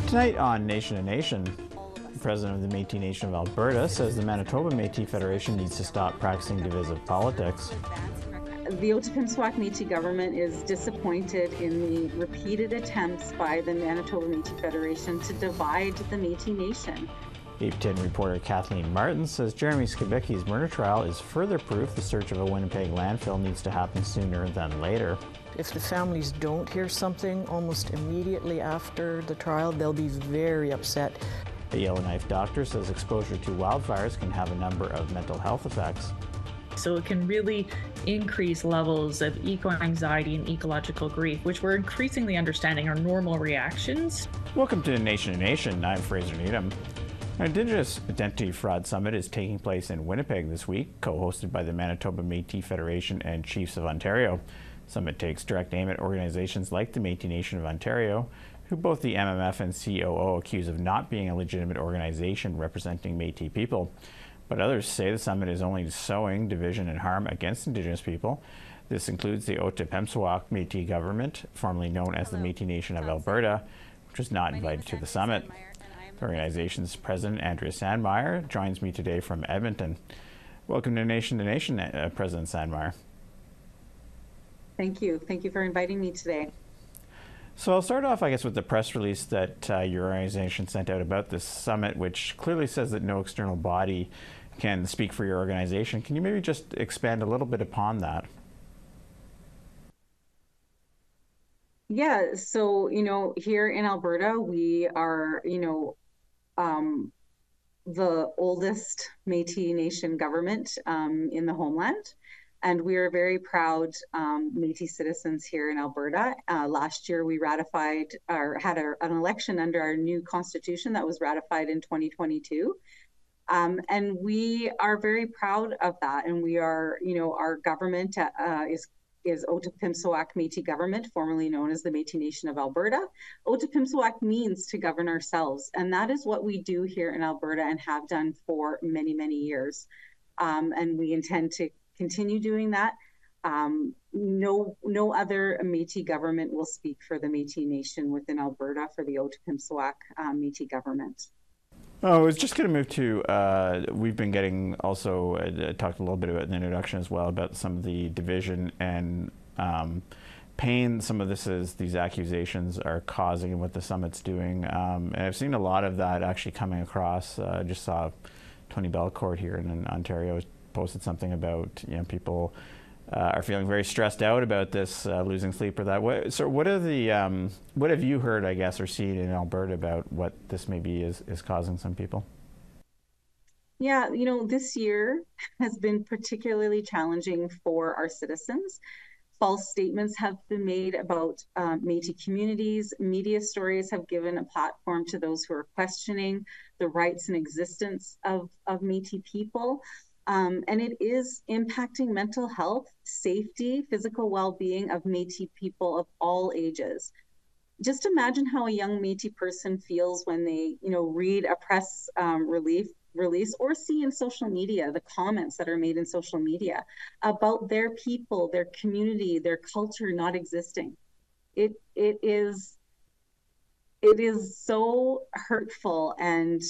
Tonight on Nation to Nation, the president of the Métis Nation of Alberta says the Manitoba Métis Federation needs to stop practicing divisive politics. The Otipemisiwak Métis government is disappointed in the repeated attempts by the Manitoba Métis Federation to divide the Métis Nation. APTN reporter Kathleen Martin says Jeremy Skibicki's murder trial is further proof the search of a Winnipeg landfill needs to happen sooner than later. If the families don't hear something almost immediately after the trial, they'll be very upset. A Yellowknife doctor says exposure to wildfires can have a number of mental health effects. So it can really increase levels of eco-anxiety and ecological grief, which we're increasingly understanding are normal reactions. Welcome to Nation to Nation. I'm Fraser Needham. An Indigenous Identity Fraud Summit is taking place in Winnipeg this week, co-hosted by the Manitoba Métis Federation and Chiefs of Ontario. Summit takes direct aim at organizations like the Métis Nation of Ontario, who both the MMF and COO accuse of not being a legitimate organization representing Métis people. But others say the summit is only sowing division and harm against Indigenous people. This includes the Otipemisiwak Métis government, formerly known as the Métis Nation of Alberta, which was not invited to the summit. The organization's president, Andrea Sandmeyer, joins me today from Edmonton. Welcome to Nation, President Sandmeyer. Thank you. Thank you for inviting me today. So I'll start off, I guess, with the press release that your organization sent out about this summit, which clearly says that no external body can speak for your organization. Can you maybe just expand a little bit upon that? Yeah, so, here in Alberta, we are, the oldest Métis Nation government in the homeland. And we are very proud Métis citizens here in Alberta. Last year, we ratified or had an election under our new constitution that was ratified in 2022. And we are very proud of that. And we are, our government is Otipemisiwak Métis government, formerly known as the Métis Nation of Alberta. Otipemisiwak means to govern ourselves. And that is what we do here in Alberta and have done for many, many years. And we intend to continue doing that. No other Métis government will speak for the Métis Nation within Alberta for the Otipemisiwak Métis government. I was just going to move to, we've been getting also, talked a little bit about in the introduction as well, about some of the division and pain some of these accusations are causing and what the summit's doing. And I've seen a lot of that actually coming across. I just saw Tony Belcourt here in Ontario posted something about, people are feeling very stressed out about this, losing sleep or that. So what are the what have you heard, I guess, or seen in Alberta about what this maybe is causing some people? Yeah, this year has been particularly challenging for our citizens. False statements have been made about Métis communities. Media stories have given a platform to those who are questioning the rights and existence of Métis people. And it is impacting mental health, safety, physical well-being of Métis people of all ages. Just imagine how a young Métis person feels when they, read a press release or see in social media the comments that are made in social media about their people, their community, their culture not existing. It is so hurtful and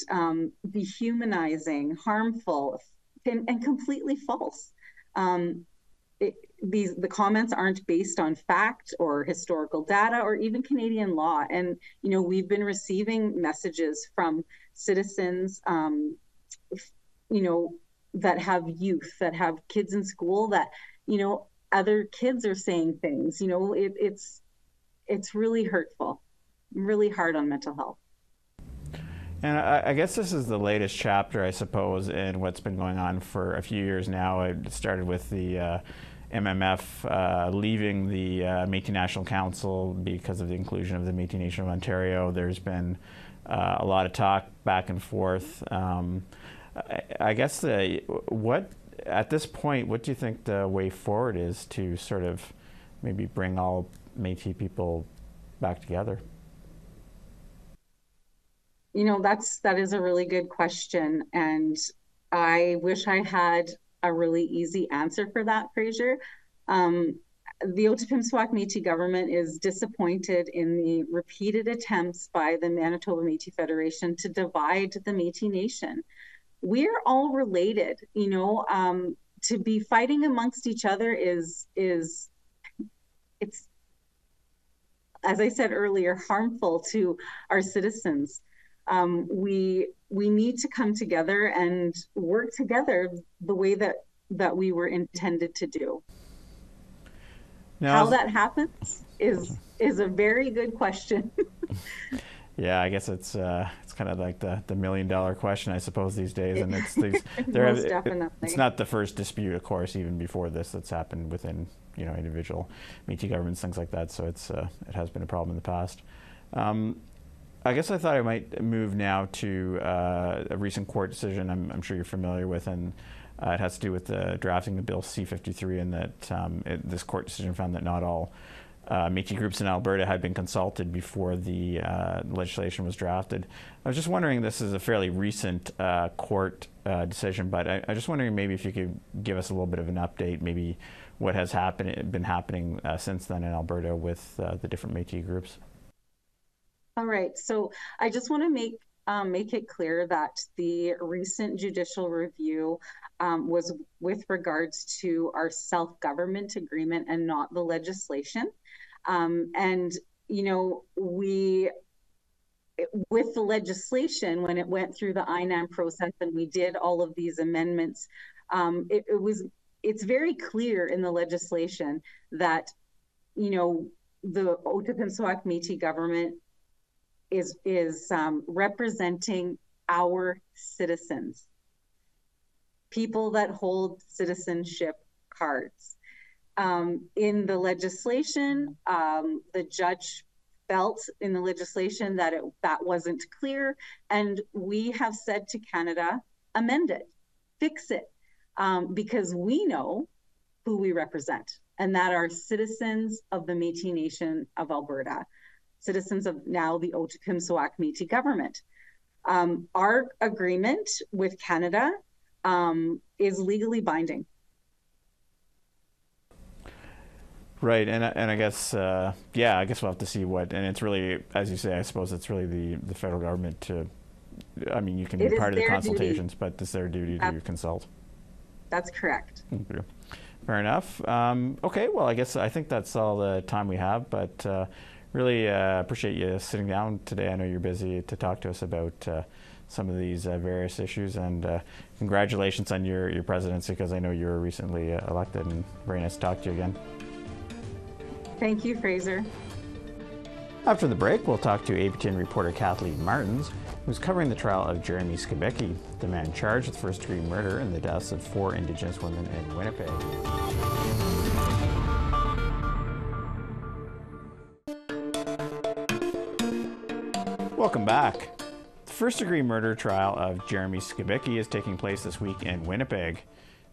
dehumanizing, harmful, and completely false. The comments aren't based on fact or historical data or even Canadian law. And, we've been receiving messages from citizens, that have youth, that have kids in school, that, other kids are saying things, it's really hurtful, really hard on mental health. And I guess this is the latest chapter, I suppose, in what's been going on for a few years now. It started with the MMF leaving the Métis National Council because of the inclusion of the Métis Nation of Ontario. There's been a lot of talk back and forth. I guess at this point, what do you think the way forward is to sort of maybe bring all Métis people back together? That is a really good question. And I wish I had a really easy answer for that, Fraser. The Otipemisiwak Métis government is disappointed in the repeated attempts by the Manitoba Métis Federation to divide the Métis Nation. We're all related, you know. To be fighting amongst each other it's, as I said earlier, harmful to our citizens. We need to come together and work together the way that we were intended to do. Now, how that happens is a very good question. Yeah, I guess it's kind of like the $1 million question, I suppose, these days. And it's it's not the first dispute, of course, even before this, that's happened within, you know, individual Métis governments, things like that. So it has been a problem in the past. I guess I thought I might move now to a recent court decision I'm sure you're familiar with, and it has to do with drafting the Bill C-53, and that this court decision found that not all Métis groups in Alberta had been consulted before the legislation was drafted. I was just wondering, this is a fairly recent court decision, but I just wondering maybe if you could give us a little bit of an update, maybe what has been happening since then in Alberta with the different Métis groups. All right, so I just want to make it clear that the recent judicial review was with regards to our self-government agreement and not the legislation. And, you know, with the legislation, when it went through the INAM process and we did all of these amendments, it's very clear in the legislation that, you know, the Otipemisiwak Métis government is representing our citizens, people that hold citizenship cards. In the legislation, the judge felt in the legislation that that wasn't clear, and we have said to Canada, amend it, fix it, because we know who we represent, and that are citizens of the Métis Nation of Alberta, citizens of now the Otipemisiwak Métis government. Our agreement with Canada is legally binding. Right, and I guess, yeah, I guess we'll have to see what, and it's really, as you say, I suppose it's really the federal government to, I mean, you can be part of the consultations, but it's their duty to consult. That's correct. Okay. Fair enough. Okay, well, I think that's all the time we have, but really appreciate you sitting down today. I know you're busy to talk to us about some of these various issues, and congratulations on your presidency, because I know you were recently elected, and very nice to talk to you again. Thank you, Fraser. After the break, we'll talk to APTN reporter Kathleen Martins, who's covering the trial of Jeremy Skibicki, the man charged with first-degree murder in the deaths of 4 Indigenous women in Winnipeg. Welcome back. The first-degree murder trial of Jeremy Skibicki is taking place this week in Winnipeg.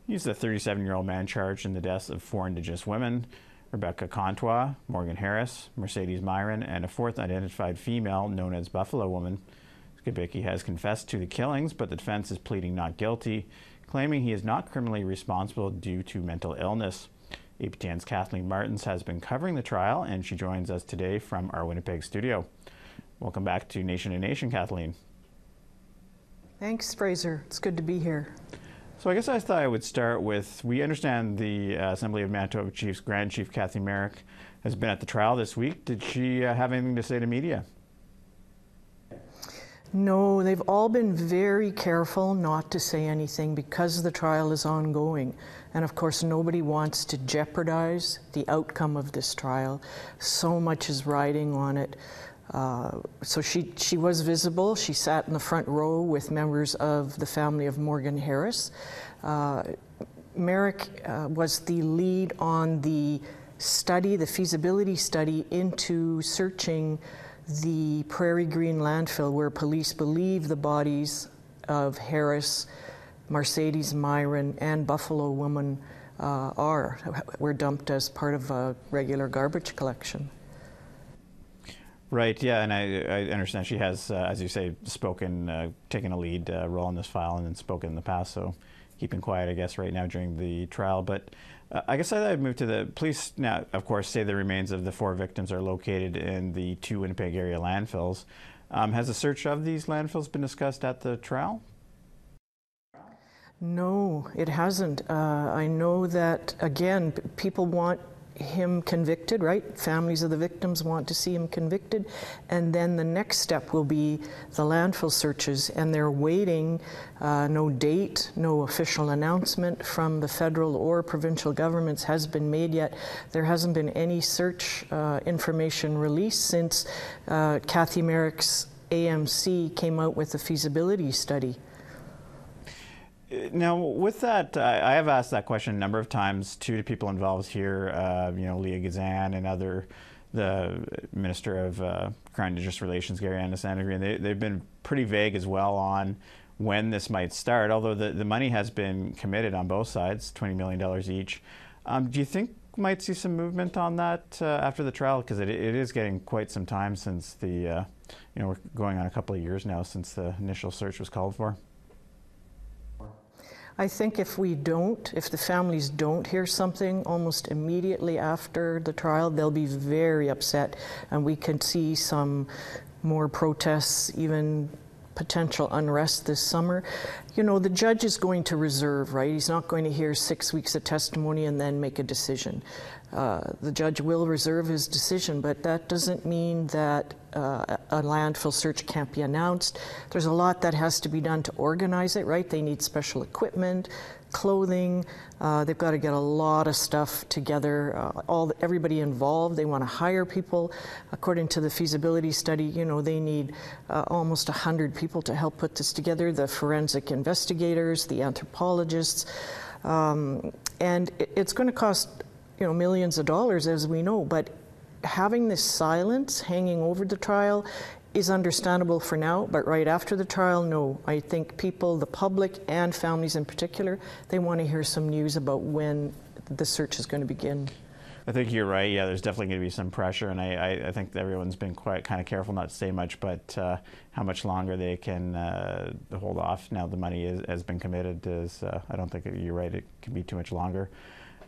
He's the 37-year-old man charged in the deaths of 4 Indigenous women, Rebecca Contois, Morgan Harris, Mercedes Myron, and a 4th identified female known as Buffalo Woman. Skibicki has confessed to the killings, but the defense is pleading not guilty, claiming he is not criminally responsible due to mental illness. APTN's Kathleen Martins has been covering the trial, and she joins us today from our Winnipeg studio. Welcome back to Nation to Nation, Kathleen. Thanks, Fraser. It's good to be here. So I guess I thought I would start with, we understand the Assembly of Manitoba Chiefs Grand Chief Kathy Merrick has been at the trial this week. Did she have anything to say to media? No, they've all been very careful not to say anything because the trial is ongoing. And of course, nobody wants to jeopardize the outcome of this trial. So much is riding on it. So she was visible. She sat in the front row with members of the family of Morgan Harris. Merrick was the lead on the study, the feasibility study into searching the Prairie Green landfill, where police believe the bodies of Harris, Mercedes Myron, and Buffalo Woman were dumped as part of a regular garbage collection. Right, yeah, and I understand she has, as you say, spoken, taken a lead role in this file and then spoken in the past, so keeping quiet, I guess, right now during the trial. But I guess I'd move to the police now, of course, say the remains of the 4 victims are located in the 2 Winnipeg area landfills. Has a search of these landfills been discussed at the trial? No, it hasn't. I know that, again, people want him convicted, right? Families of the victims want to see him convicted. And then the next step will be the landfill searches. And they're waiting, no date, no official announcement from the federal or provincial governments has been made yet. There hasn't been any search information released since Kathy Merrick's AMC came out with a feasibility study. Now, with that, I have asked that question a number of times to people involved here, Leah Gazan and the Minister of Crown Indigenous Relations, Gary Anderson, and they've been pretty vague as well on when this might start, although the money has been committed on both sides, $20 million each. Do you think we might see some movement on that after the trial? Because it is getting quite some time since we're going on a couple of years now since the initial search was called for. I think if the families don't hear something almost immediately after the trial, they'll be very upset, and we could see some more protests, even potential unrest this summer. The judge is going to reserve, right? He's not going to hear 6 weeks of testimony and then make a decision. The judge will reserve his decision, but that doesn't mean that a landfill search can't be announced. There's a lot that has to be done to organize it, right? They need special equipment, clothing. They've got to get a lot of stuff together. Everybody involved, they want to hire people. According to the feasibility study, they need almost 100 people to help put this together, the forensic investigators, the anthropologists. And it's going to cost millions of dollars, as we know, but having this silence hanging over the trial is understandable for now, but right after the trial, no. I think people, the public and families in particular, they want to hear some news about when the search is going to begin. I think you're right. Yeah, there's definitely going to be some pressure, and I think that everyone's been quite kind of careful not to say much, but how much longer they can hold off now the money has been committed is, I don't think you're right, it can be too much longer.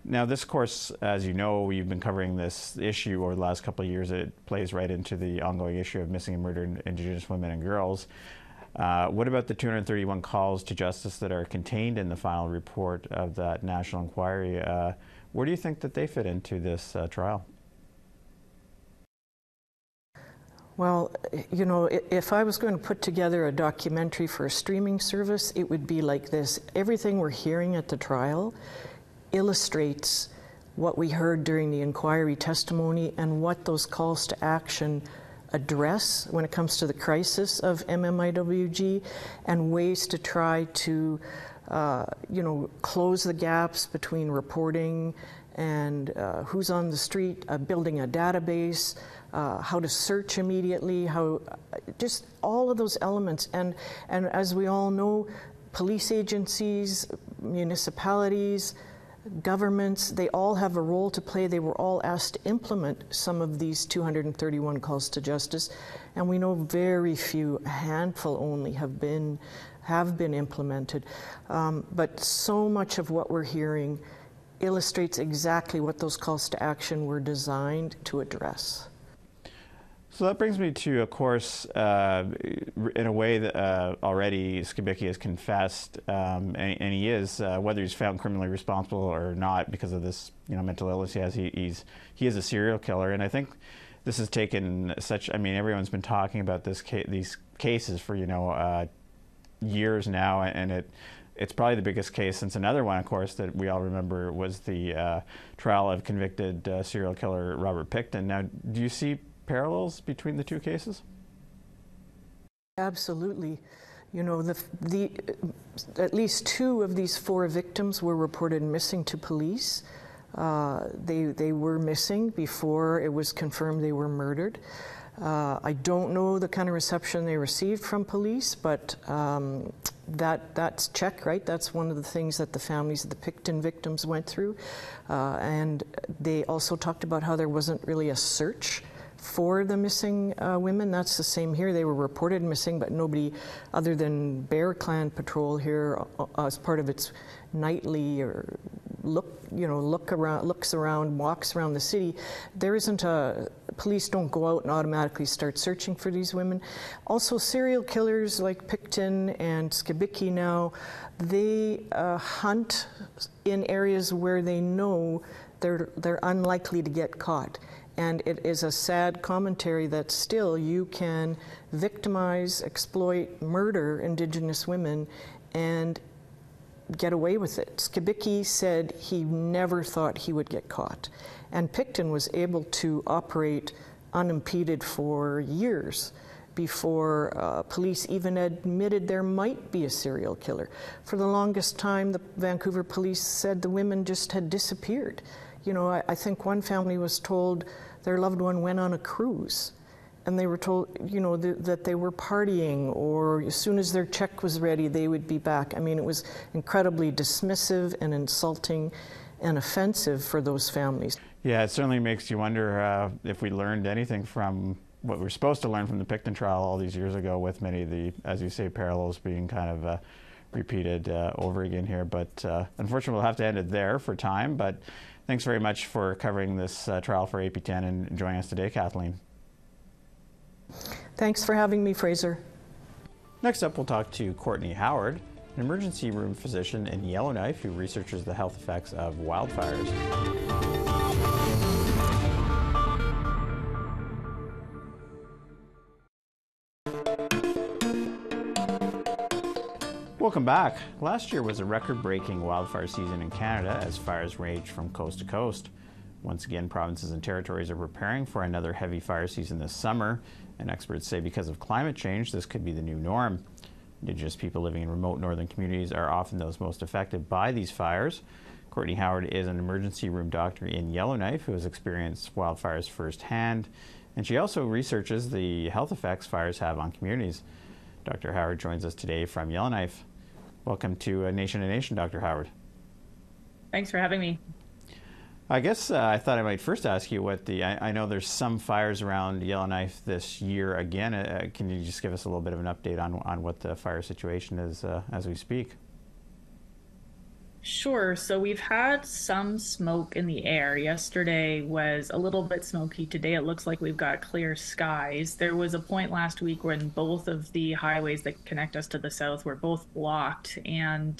Now, this, of course, as you know, we've been covering this issue over the last couple of years. It plays right into the ongoing issue of missing and murdered Indigenous women and girls. What about the 231 calls to justice that are contained in the final report of that national inquiry? Where do you think that they fit into this trial? Well, if I was going to put together a documentary for a streaming service, it would be like this. Everything we're hearing at the trial illustrates what we heard during the inquiry testimony and what those calls to action address when it comes to the crisis of MMIWG and ways to try to close the gaps between reporting and who's on the street, building a database, how to search immediately, just all of those elements. And as we all know, police agencies, municipalities, governments, they all have a role to play. They were all asked to implement some of these 231 calls to justice, and we know very few, a handful only, have been implemented. But so much of what we're hearing illustrates exactly what those calls to action were designed to address. So that brings me to, of course, in a way that already Skibicki has confessed, and he is, whether he's found criminally responsible or not because of this, mental illness he has, he is a serial killer. And I think this has taken such, everyone's been talking about these cases for, years now, and it's probably the biggest case since another one, of course, that we all remember was the trial of convicted serial killer Robert Pickton. Now, do you see parallels between the two cases? Absolutely. At least 2 of these 4 victims were reported missing to police. They were missing before it was confirmed they were murdered. I don't know the kind of reception they received from police, but that's check, right? That's one of the things that the families of the Pickton victims went through. And they also talked about how there wasn't really a search for the missing women. That's the same here. They were reported missing, but nobody other than Bear Clan Patrol here, as part of its nightly or looks around, walks around the city. There isn't police don't go out and automatically start searching for these women. Also, serial killers like Picton and Skibicki now, they hunt in areas where they know they're unlikely to get caught. And it is a sad commentary that still you can victimize, exploit, murder Indigenous women and get away with it. Skibicki said he never thought he would get caught. And Picton was able to operate unimpeded for years before police even admitted there might be a serial killer. For the longest time, the Vancouver police said the women just had disappeared. You know, I think one family was told their loved one went on a cruise, and they were told, you know, that they were partying, or as soon as their check was ready, they would be back. I mean, it was incredibly dismissive and insulting and offensive for those families. Yeah, it certainly makes you wonder if we learned anything from what we're supposed to learn from the Picton trial all these years ago, with many of the, as you say, parallels being kind of repeated over again here. But unfortunately, we'll have to end it there for time. But thanks very much for covering this trial for APTN and joining us today, Kathleen. Thanks for having me, Fraser. Next up, we'll talk to Courtney Howard, an emergency room physician in Yellowknife who researches the health effects of wildfires. Welcome back. Last year was a record-breaking wildfire season in Canada as fires raged from coast to coast. Once again, provinces and territories are preparing for another heavy fire season this summer, and experts say because of climate change, this could be the new norm. Indigenous people living in remote northern communities are often those most affected by these fires. Courtney Howard is an emergency room doctor in Yellowknife who has experienced wildfires firsthand, and she also researches the health effects fires have on communities. Dr. Howard joins us today from Yellowknife. Welcome to Nation to Nation, Dr. Howard. Thanks for having me. I guess I thought I might first ask you what I know there's some fires around Yellowknife this year again. Can you just give us a little bit of an update on what the fire situation is as we speak? Sure. So we've had some smoke in the air. Yesterday was a little bit smoky. Today it looks like we've got clear skies. There was a point last week when both of the highways that connect us to the south were both blocked, and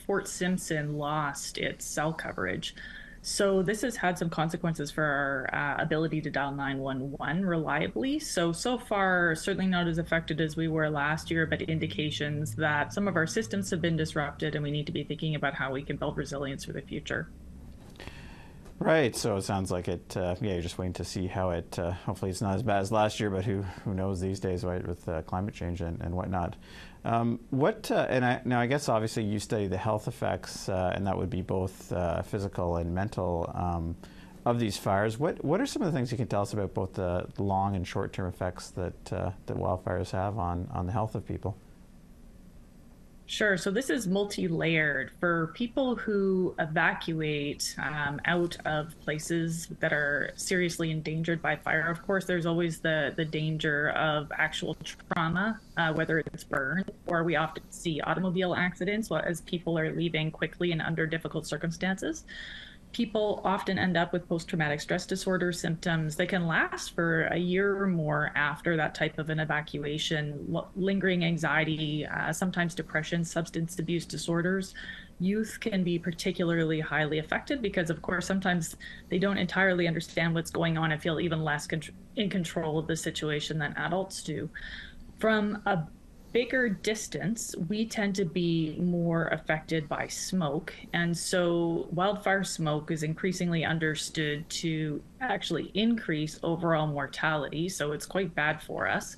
Fort Simpson lost its cell coverage. So this has had some consequences for our ability to dial 911 reliably. So far, certainly not as affected as we were last year, but indications that some of our systems have been disrupted and we need to be thinking about how we can build resilience for the future. Right, so it sounds like it, yeah, you're just waiting to see how it, hopefully it's not as bad as last year, but who knows these days, right, with climate change and whatnot. Now I guess obviously you study the health effects, and that would be both physical and mental of these fires. What are some of the things you can tell us about both the long and short-term effects that wildfires have on the health of people? Sure. So this is multi-layered. For people who evacuate out of places that are seriously endangered by fire, of course, there's always the danger of actual trauma, whether it's burn, or we often see automobile accidents as people are leaving quickly and under difficult circumstances. People often end up with post-traumatic stress disorder symptoms. They can last for a year or more after that type of an evacuation, lingering anxiety, sometimes depression, substance abuse disorders. Youth can be particularly highly affected because, of course, sometimes they don't entirely understand what's going on and feel even less in control of the situation than adults do. From a bigger distance, we tend to be more affected by smoke. And so wildfire smoke is increasingly understood to actually increase overall mortality. So it's quite bad for us.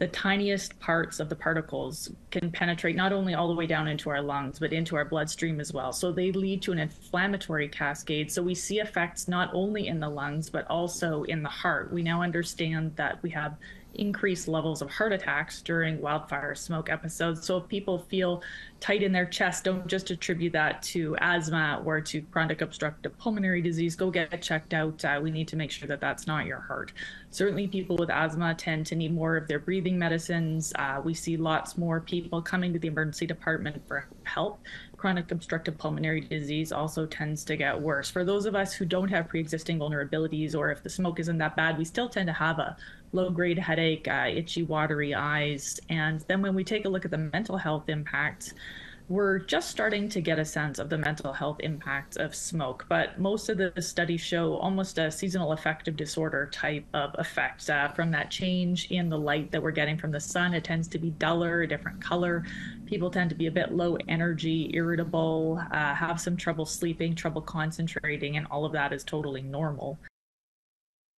The tiniest parts of the particles can penetrate not only all the way down into our lungs, but into our bloodstream as well. So they lead to an inflammatory cascade. So we see effects not only in the lungs, but also in the heart. We now understand that we have increased levels of heart attacks during wildfire smoke episodes. So if people feel tight in their chest, don't just attribute that to asthma or to chronic obstructive pulmonary disease. Go get checked out. We need to make sure that that's not your heart. Certainly people with asthma tend to need more of their breathing medicines. We see lots more people coming to the emergency department for help. Chronic obstructive pulmonary disease also tends to get worse. For those of us who don't have pre-existing vulnerabilities, or if the smoke isn't that bad, we still tend to have a low-grade headache, itchy, watery eyes. And then when we take a look at the mental health impacts, we're just starting to get a sense of the mental health impacts of smoke, but most of the studies show almost a seasonal affective disorder type of effect from that change in the light that we're getting from the sun. It tends to be duller, a different color. People tend to be a bit low energy, irritable, have some trouble sleeping, trouble concentrating, and all of that is totally normal.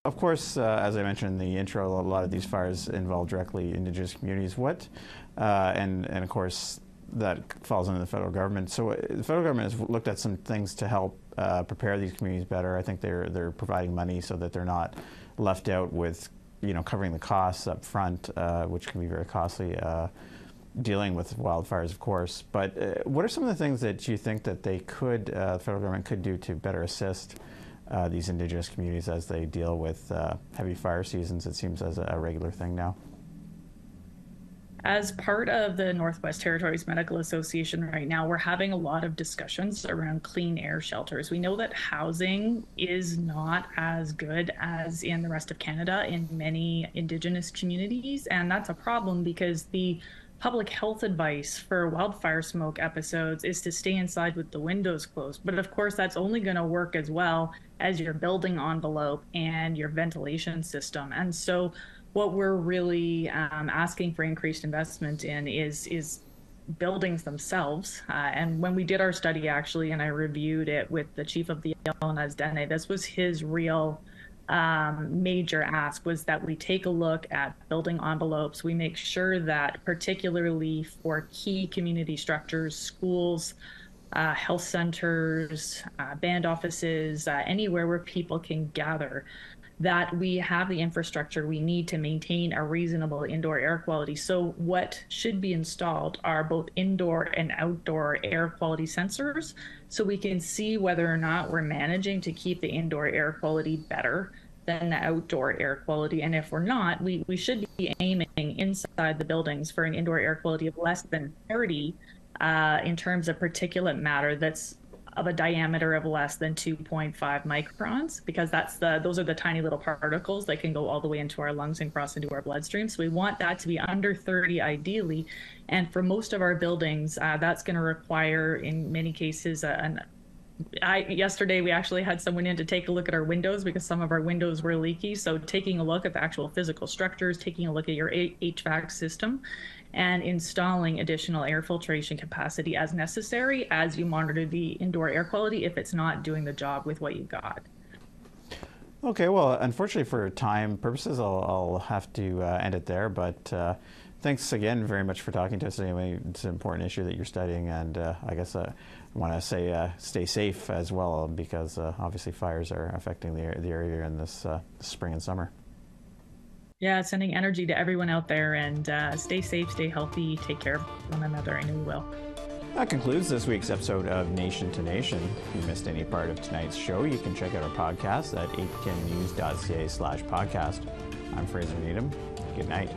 Of course, as I mentioned in the intro, a lot of these fires involve directly Indigenous communities. And of course, that falls under the federal government. So the federal government has looked at some things to help prepare these communities better. I think they're providing money so that they're not left out with, covering the costs up front, which can be very costly, dealing with wildfires, of course. But what are some of the things that you think that the federal government could do to better assist these Indigenous communities as they deal with heavy fire seasons? It seems as a regular thing now. As part of the Northwest Territories Medical Association right now, we're having a lot of discussions around clean air shelters. We know that housing is not as good as in the rest of Canada in many Indigenous communities, and that's a problem because the public health advice for wildfire smoke episodes is to stay inside with the windows closed. But of course, that's only going to work as well as your building envelope and your ventilation system. And so what we're really asking for increased investment in is buildings themselves. And when we did our study, actually, and I reviewed it with the chief of the Yellowknives Dene, this was his real major ask, was that we take a look at building envelopes. We make sure that particularly for key community structures, schools, health centers, band offices, anywhere where people can gather, that we have the infrastructure we need to maintain a reasonable indoor air quality. So what should be installed are both indoor and outdoor air quality sensors, so we can see whether or not we're managing to keep the indoor air quality better than the outdoor air quality. And if we're not, we should be aiming inside the buildings for an indoor air quality of less than 30 in terms of particulate matter that's of a diameter of less than 2.5 microns, because those are the tiny little particles that can go all the way into our lungs and cross into our bloodstream. So we want that to be under 30 ideally. And for most of our buildings, that's going to require, in many cases, yesterday we actually had someone in to take a look at our windows because some of our windows were leaky. So taking a look at the actual physical structures, taking a look at your HVAC system, and installing additional air filtration capacity as necessary as you monitor the indoor air quality if it's not doing the job with what you got. Okay, well, unfortunately for time purposes, I'll have to end it there, but thanks again very much for talking to us. Anyway, it's an important issue that you're studying, and I guess I want to say stay safe as well, because obviously fires are affecting the area in this spring and summer. Yeah, sending energy to everyone out there, and stay safe, stay healthy, take care of one another. I know we will. That concludes this week's episode of Nation to Nation. If you missed any part of tonight's show, you can check out our podcast at aptnnews.ca/podcast. I'm Fraser Needham. Good night.